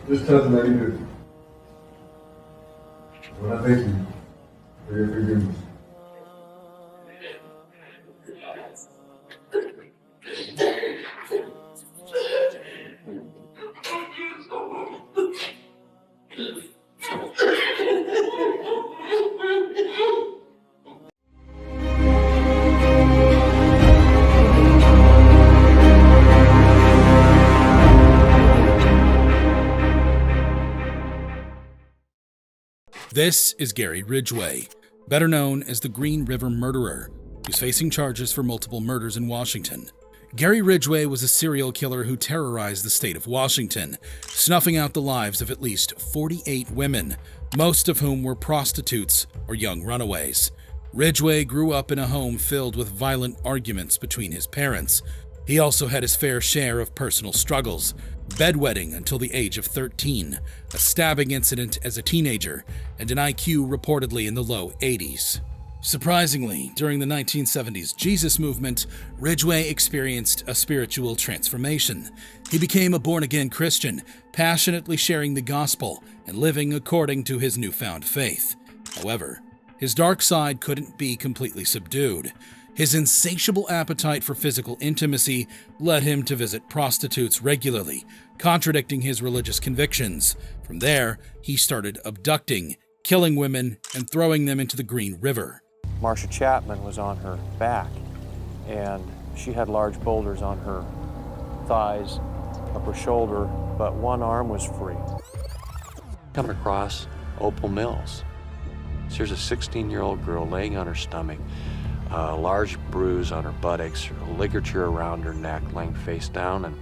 Just tell them that you do. When I thank you for your forgiveness. This is Gary Ridgway, better known as the Green River Murderer, who's facing charges for multiple murders in Washington. Gary Ridgway was a serial killer who terrorized the state of Washington, snuffing out the lives of at least 48 women, most of whom were prostitutes or young runaways. Ridgway grew up in a home filled with violent arguments between his parents. He also had his fair share of personal struggles, bedwetting until the age of 13, a stabbing incident as a teenager, and an IQ reportedly in the low 80s. Surprisingly, during the 1970s Jesus movement, Ridgway experienced a spiritual transformation. He became a born-again Christian, passionately sharing the gospel and living according to his newfound faith. However, his dark side couldn't be completely subdued. His insatiable appetite for physical intimacy led him to visit prostitutes regularly, contradicting his religious convictions. From there, he started abducting, killing women, and throwing them into the Green River. Marcia Chapman was on her back, and she had large boulders on her thighs, up her shoulder, but one arm was free. Come across Opal Mills. So here's a 16-year-old girl laying on her stomach, a large bruise on her buttocks, a ligature around her neck, laying face down, and,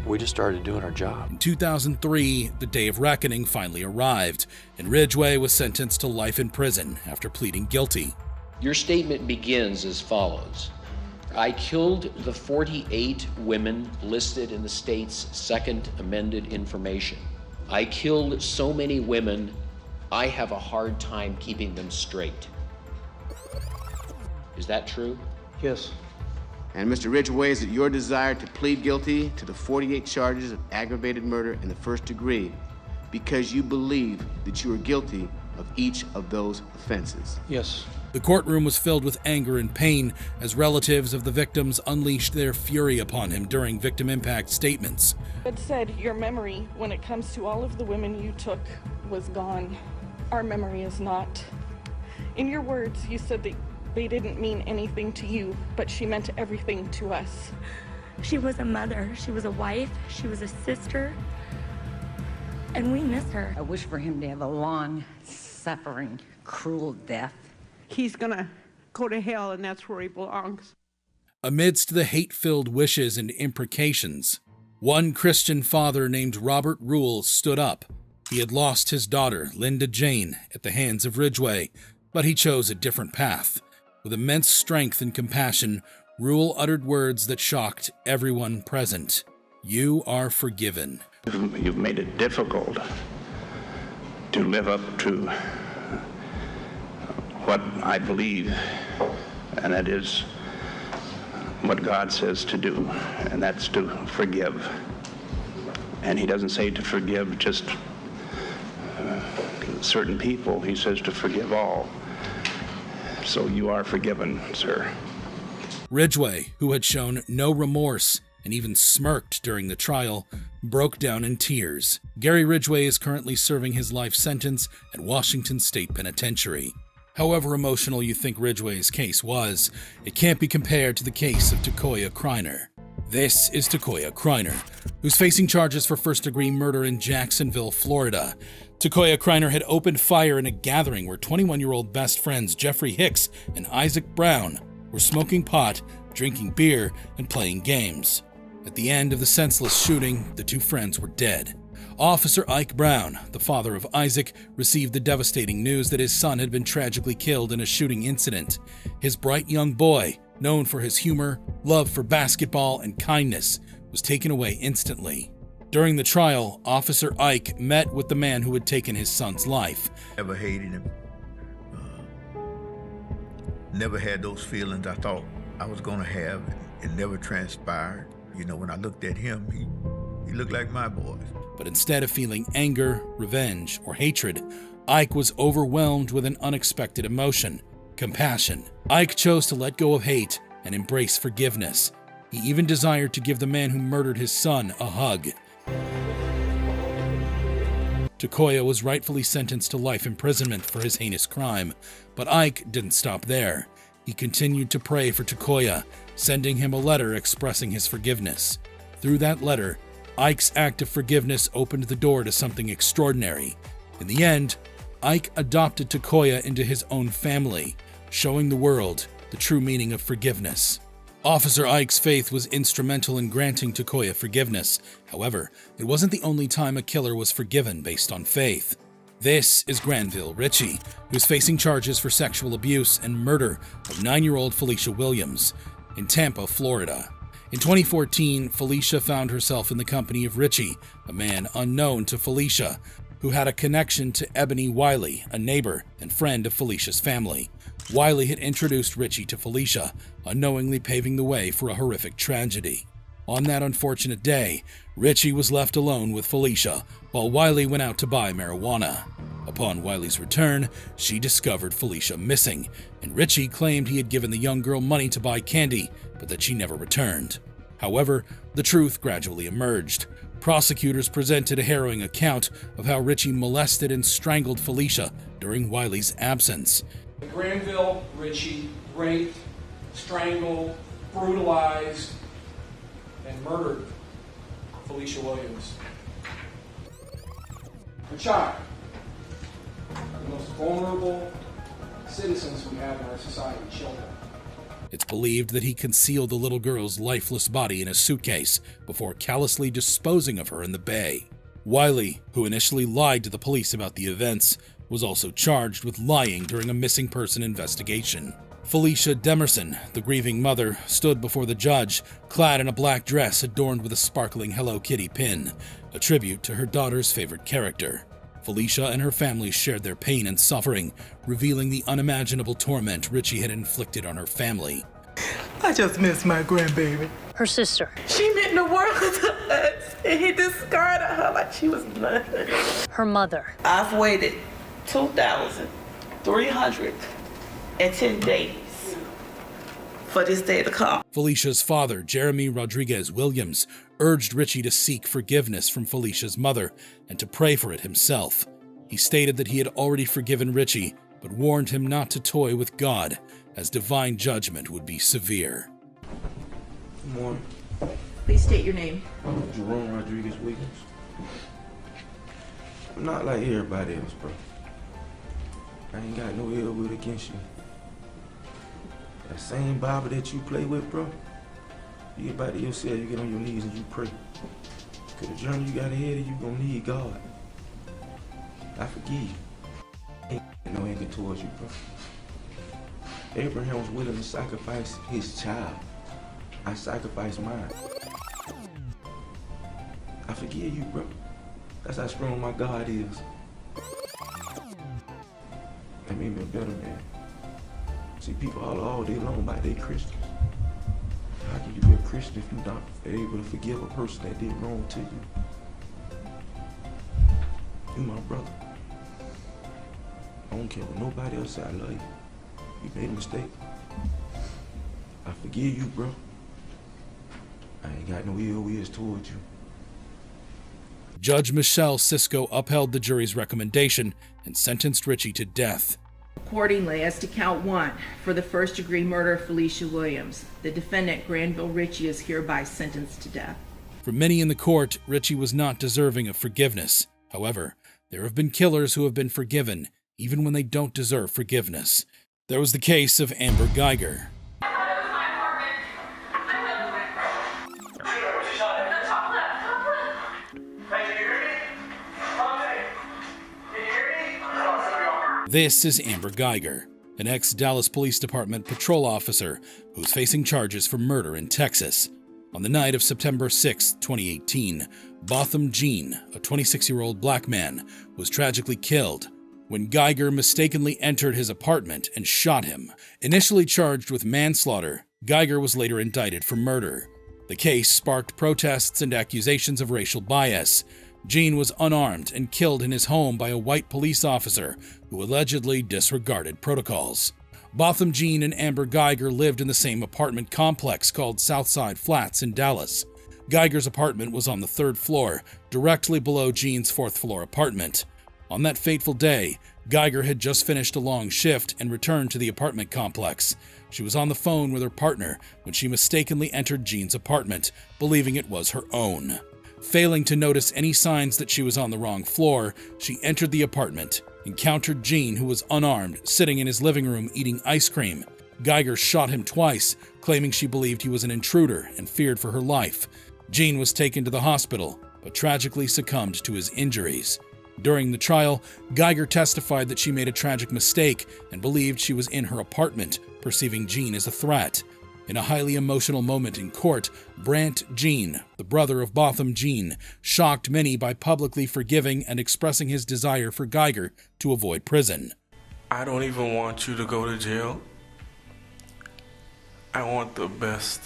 we just started doing our job. In 2003, the day of reckoning finally arrived, and Ridgway was sentenced to life in prison after pleading guilty. Your statement begins as follows. I killed the 48 women listed in the state's second amended information. I killed so many women, I have a hard time keeping them straight. Is that true? Yes. And Mr. Ridgway, is it your desire to plead guilty to the 48 charges of aggravated murder in the first degree because you believe that you are guilty of each of those offenses? Yes. The courtroom was filled with anger and pain as relatives of the victims unleashed their fury upon him during victim impact statements. It said your memory, when it comes to all of the women you took, was gone. Our memory is not. In your words, you said that they didn't mean anything to you, but she meant everything to us. She was a mother, she was a wife, she was a sister, and we miss her. I wish for him to have a long, suffering, cruel death. He's gonna go to hell, and that's where he belongs. Amidst the hate-filled wishes and imprecations, one Christian father named Robert Rule stood up. He had lost his daughter, Linda Jane, at the hands of Ridgway, but he chose a different path. With immense strength and compassion, Rule uttered words that shocked everyone present. You are forgiven. You've made it difficult to live up to what I believe, and that is what God says to do, and that's to forgive. And he doesn't say to forgive just certain people. He says to forgive all. So you are forgiven, sir. Ridgway, who had shown no remorse and even smirked during the trial, broke down in tears. Gary Ridgway is currently serving his life sentence at Washington State Penitentiary. However emotional you think Ridgway's case was, it can't be compared to the case of Takoya Kreiner. This is Takoya Kreiner, who's facing charges for first-degree murder in Jacksonville, Florida. Takoya Kreiner had opened fire in a gathering where 21-year-old best friends Jeffrey Hicks and Isaac Brown were smoking pot, drinking beer, and playing games. At the end of the senseless shooting, the two friends were dead. Officer Ike Brown, the father of Isaac, received the devastating news that his son had been tragically killed in a shooting incident. His bright young boy, known for his humor, love for basketball, and kindness, was taken away instantly. During the trial, Officer Ike met with the man who had taken his son's life. Never hated him. Never had those feelings I thought I was going to have. It never transpired. You know, when I looked at him, he looked like my boys. But instead of feeling anger, revenge, or hatred, Ike was overwhelmed with an unexpected emotion: compassion. Ike chose to let go of hate and embrace forgiveness. He even desired to give the man who murdered his son a hug. Takoya was rightfully sentenced to life imprisonment for his heinous crime, but Ike didn't stop there. He continued to pray for Takoya, sending him a letter expressing his forgiveness. Through that letter, Ike's act of forgiveness opened the door to something extraordinary. In the end, Ike adopted Takoya into his own family, showing the world the true meaning of forgiveness. Officer Ike's faith was instrumental in granting Takoya forgiveness. However, it wasn't the only time a killer was forgiven based on faith. This is Granville Ritchie, who's facing charges for sexual abuse and murder of 9-year-old Felicia Williams in Tampa, Florida. In 2014, Felicia found herself in the company of Ritchie, a man unknown to Felicia, who had a connection to Ebony Wiley, a neighbor and friend of Felicia's family. Wiley had introduced Ritchie to Felicia, unknowingly paving the way for a horrific tragedy. On that unfortunate day, Ritchie was left alone with Felicia, while Wiley went out to buy marijuana. Upon Wiley's return, she discovered Felicia missing, and Ritchie claimed he had given the young girl money to buy candy, but that she never returned. However, the truth gradually emerged. Prosecutors presented a harrowing account of how Ritchie molested and strangled Felicia during Wiley's absence. Granville Ritchie raped, strangled, brutalized, and murdered Felicia Williams. A child, the most vulnerable citizens we have in our society, children. It's believed that he concealed the little girl's lifeless body in a suitcase before callously disposing of her in the bay. Wiley, who initially lied to the police about the events, was also charged with lying during a missing person investigation. Felicia Demerson, the grieving mother, stood before the judge, clad in a black dress adorned with a sparkling Hello Kitty pin, a tribute to her daughter's favorite character. Felicia and her family shared their pain and suffering, revealing the unimaginable torment Ritchie had inflicted on her family. I just miss my grandbaby. Her sister. She meant the world to us, and he discarded her like she was nothing. Her mother. I've waited 2,310 days for this day to come. Felicia's father, Jeremy Rodriguez Williams, urged Ritchie to seek forgiveness from Felicia's mother and to pray for it himself. He stated that he had already forgiven Ritchie, but warned him not to toy with God, as divine judgment would be severe. Good morning. Please state your name. Javon Rodriguez Williams. I'm not like everybody else, bro. I ain't got no ill will against you. That same Bible that you play with, bro, you get back to yourself, you get on your knees and you pray. Cause the journey you got ahead of you gonna need God. I forgive you. Ain't no anger towards you, bro. Abraham was willing to sacrifice his child. I sacrificed mine. I forgive you, bro. That's how strong my God is. That made me a better man. See, people all day long about they Christians. How can you be a Christian if you're not able to forgive a person that did wrong to you? You my brother. I don't care what nobody else say, I love you. You made a mistake. I forgive you, bro. I ain't got no ill will towards you. Judge Michelle Sisko upheld the jury's recommendation and sentenced Ritchie to death. Accordingly, as to count 1, for the first-degree murder of Felicia Williams, the defendant, Granville Ritchie, is hereby sentenced to death. For many in the court, Ritchie was not deserving of forgiveness. However, there have been killers who have been forgiven, even when they don't deserve forgiveness. There was the case of Amber Guyger. This is Amber Guyger, an ex-Dallas Police Department patrol officer who's facing charges for murder in Texas. On the night of September 6, 2018, Botham Jean, a 26-year-old black man, was tragically killed when Guyger mistakenly entered his apartment and shot him. Initially charged with manslaughter, Guyger was later indicted for murder. The case sparked protests and accusations of racial bias. Gene was unarmed and killed in his home by a white police officer who allegedly disregarded protocols. Botham Jean and Amber Guyger lived in the same apartment complex called Southside Flats in Dallas. Guyger's apartment was on the 3rd floor, directly below Jean's 4th floor apartment. On that fateful day, Guyger had just finished a long shift and returned to the apartment complex. She was on the phone with her partner when she mistakenly entered Jean's apartment, believing it was her own. Failing to notice any signs that she was on the wrong floor, she entered the apartment, encountered Gene, who was unarmed, sitting in his living room eating ice cream. Guyger shot him twice, claiming she believed he was an intruder and feared for her life. Gene was taken to the hospital, but tragically succumbed to his injuries. During the trial, Guyger testified that she made a tragic mistake and believed she was in her apartment, perceiving Gene as a threat. In a highly emotional moment in court, Brant Jean, the brother of Botham Jean, shocked many by publicly forgiving and expressing his desire for Guyger to avoid prison. I don't even want you to go to jail. I want the best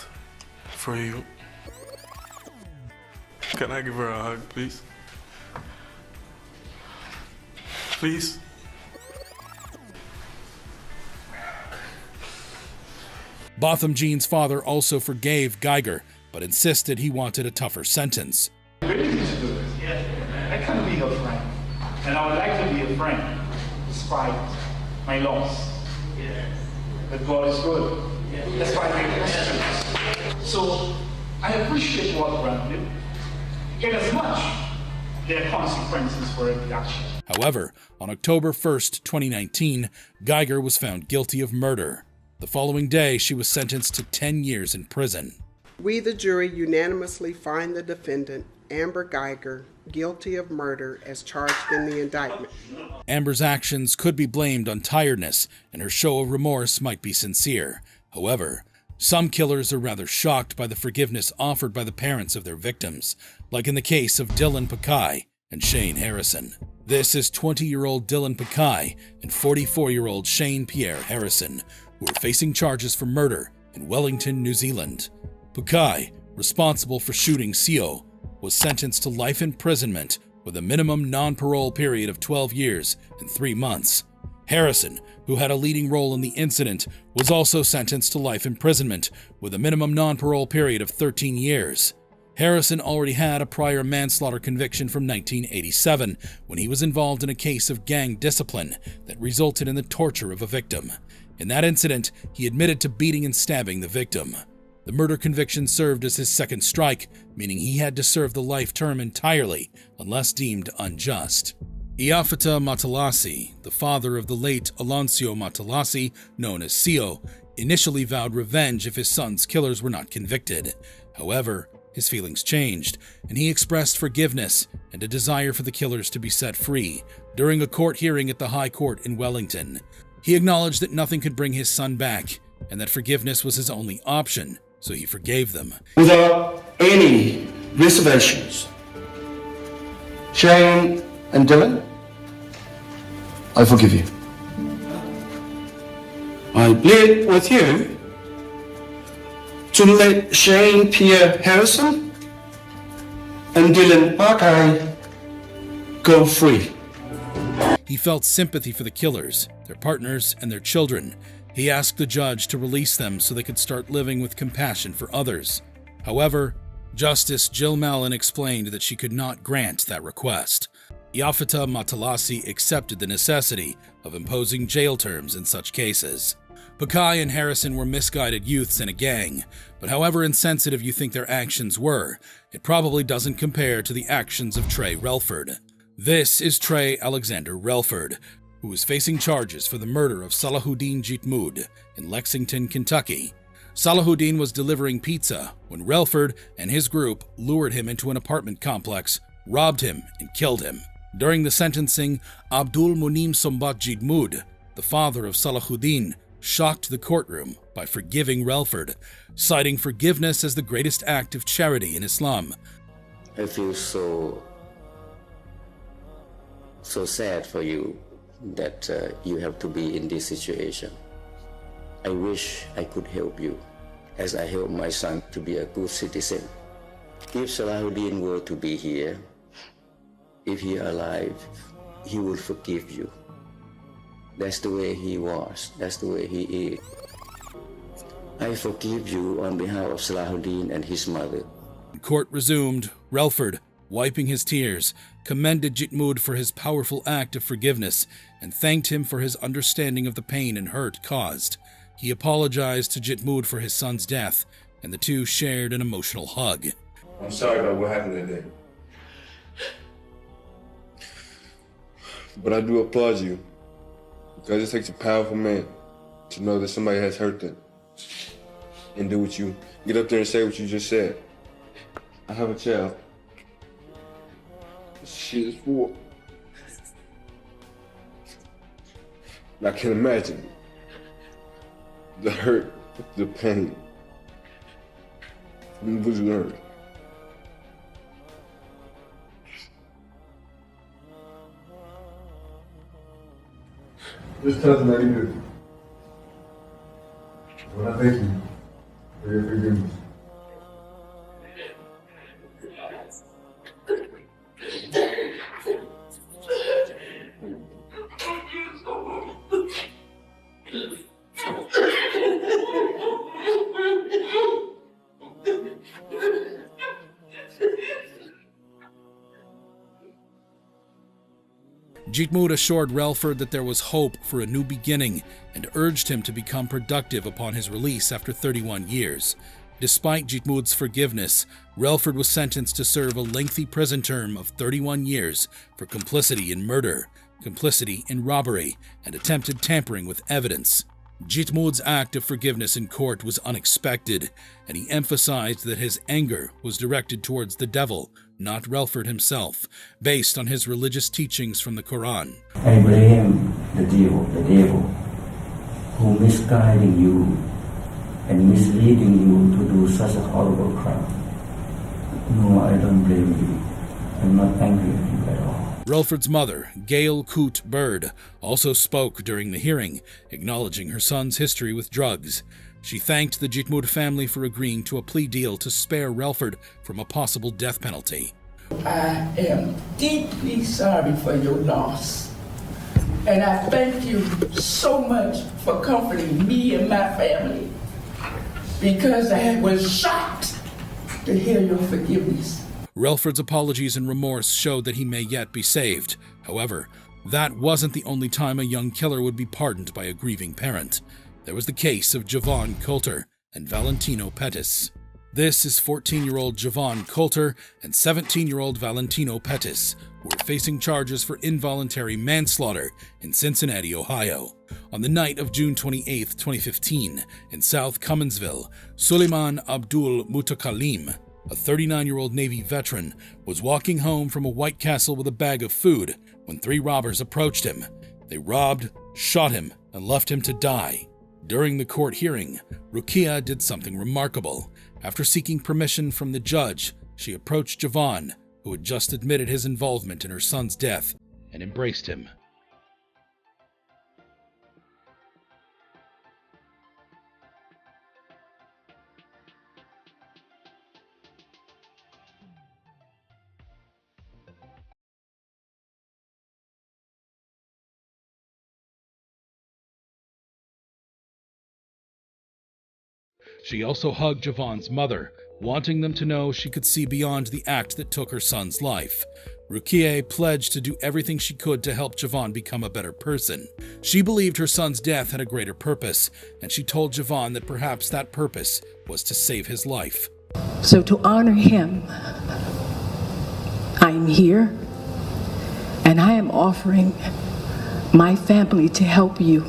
for you. Can I give her a hug, please? Please? Botham Jean's father also forgave Guyger, but insisted he wanted a tougher sentence. Really need to do this. I can't be her friend. And I would like to be a friend, despite my loss. But God is good. Despite my questions. So I appreciate what Granville. Inasmuch there are consequences for every action. However, on October 1st, 2019, Guyger was found guilty of murder. The following day, she was sentenced to 10 years in prison. We, the jury, unanimously find the defendant, Amber Guyger, guilty of murder as charged in the indictment. Amber's actions could be blamed on tiredness, and her show of remorse might be sincere. However, some killers are rather shocked by the forgiveness offered by the parents of their victims, like in the case of Dillin Pakai and Shane Harrison. This is 20-year-old Dillin Pakai and 44-year-old Shane Pierre Harrison, who are facing charges for murder in Wellington, New Zealand. Pakai, responsible for shooting Sio, was sentenced to life imprisonment with a minimum non-parole period of 12 years and 3 months. Harrison, who had a leading role in the incident, was also sentenced to life imprisonment with a minimum non-parole period of 13 years. Harrison already had a prior manslaughter conviction from 1987 when he was involved in a case of gang discipline that resulted in the torture of a victim. In that incident, he admitted to beating and stabbing the victim. The murder conviction served as his second strike, meaning he had to serve the life term entirely unless deemed unjust. Iafata Matalasi, the father of the late Aloncio Matalasi, known as Sio, initially vowed revenge if his son's killers were not convicted. However, his feelings changed, and he expressed forgiveness and a desire for the killers to be set free during a court hearing at the High Court in Wellington. He acknowledged that nothing could bring his son back, and that forgiveness was his only option, so he forgave them. Without any reservations, Shane and Dillin, I forgive you. I plead with you to let Shane Pierre Harrison and Dillin Pakai go free. He felt sympathy for the killers, their partners, and their children. He asked the judge to release them so they could start living with compassion for others. However, Justice Jill Mallon explained that she could not grant that request. Iafata Matalasi accepted the necessity of imposing jail terms in such cases. Pakai and Harrison were misguided youths in a gang, but however insensitive you think their actions were, it probably doesn't compare to the actions of Trey Relford. This is Trey Alexander Relford, who is facing charges for the murder of Salahuddin Jitmood in Lexington, Kentucky. Salahuddin was delivering pizza when Relford and his group lured him into an apartment complex, robbed him, and killed him. During the sentencing, Abdul Munim Sombat Jitmood, the father of Salahuddin, shocked the courtroom by forgiving Relford, citing forgiveness as the greatest act of charity in Islam. I feel so sad for you that you have to be in this situation. I wish I could help you as I help my son to be a good citizen. If Salahuddin were to be here, if he alive, he will forgive you. That's the way he was. That's the way he is. I forgive you on behalf of Salahuddin and his mother. Court resumed. Relford, wiping his tears, commended Jitmud for his powerful act of forgiveness and thanked him for his understanding of the pain and hurt caused. He apologized to Jitmud for his son's death, and the two shared an emotional hug. I'm sorry about what happened that day. But I do applaud you, because it takes a powerful man to know that somebody has hurt them and do what you, get up there and say what you just said. I have a child. This shit is for. And I can imagine the hurt, the pain, from what you learned. Just tell them that you do. Well, I thank you for your forgiveness. Jitmud assured Relford that there was hope for a new beginning and urged him to become productive upon his release after 31 years. Despite Jitmud's forgiveness, Relford was sentenced to serve a lengthy prison term of 31 years for complicity in murder, complicity in robbery, and attempted tampering with evidence. Jitmud's act of forgiveness in court was unexpected, and he emphasized that his anger was directed towards the devil, not Relford himself, based on his religious teachings from the Quran. I blame the devil, who misguiding you and misleading you to do such a horrible crime. No, I don't blame you. I'm not angry at you at all. Relford's mother, Gail Coot Bird, also spoke during the hearing, acknowledging her son's history with drugs. She thanked the Jitmud family for agreeing to a plea deal to spare Relford from a possible death penalty. I am deeply sorry for your loss, and I thank you so much for comforting me and my family, because I was shocked to hear your forgiveness. Relford's apologies and remorse showed that he may yet be saved. However, that wasn't the only time a young killer would be pardoned by a grieving parent. There was the case of Javon Coulter and Valentino Pettis. This is 14-year-old Javon Coulter and 17-year-old Valentino Pettis, who were facing charges for involuntary manslaughter in Cincinnati, Ohio. On the night of June 28, 2015, in South Cumminsville, Suleiman Abdul Mutakalim, a 39-year-old Navy veteran, was walking home from a White Castle with a bag of food when three robbers approached him. They robbed, shot him, and left him to die. During the court hearing, Rukia did something remarkable. After seeking permission from the judge, she approached Javon, who had just admitted his involvement in her son's death, and embraced him. She also hugged Javon's mother, wanting them to know she could see beyond the act that took her son's life. Rukia pledged to do everything she could to help Javon become a better person. She believed her son's death had a greater purpose, and she told Javon that perhaps that purpose was to save his life. So to honor him, I am here, and I am offering my family to help you.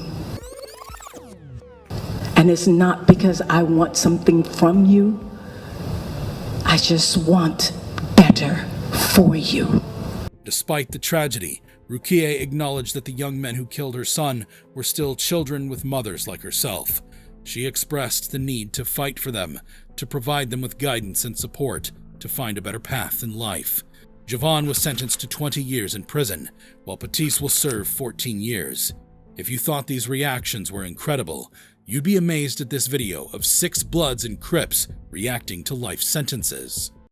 And it's not because I want something from you. I just want better for you. Despite the tragedy, Rukia acknowledged that the young men who killed her son were still children with mothers like herself. She expressed the need to fight for them, to provide them with guidance and support, to find a better path in life. Javon was sentenced to 20 years in prison, while Pettis will serve 14 years. If you thought these reactions were incredible, you'd be amazed at this video of 6 Bloods and Crips reacting to life sentences.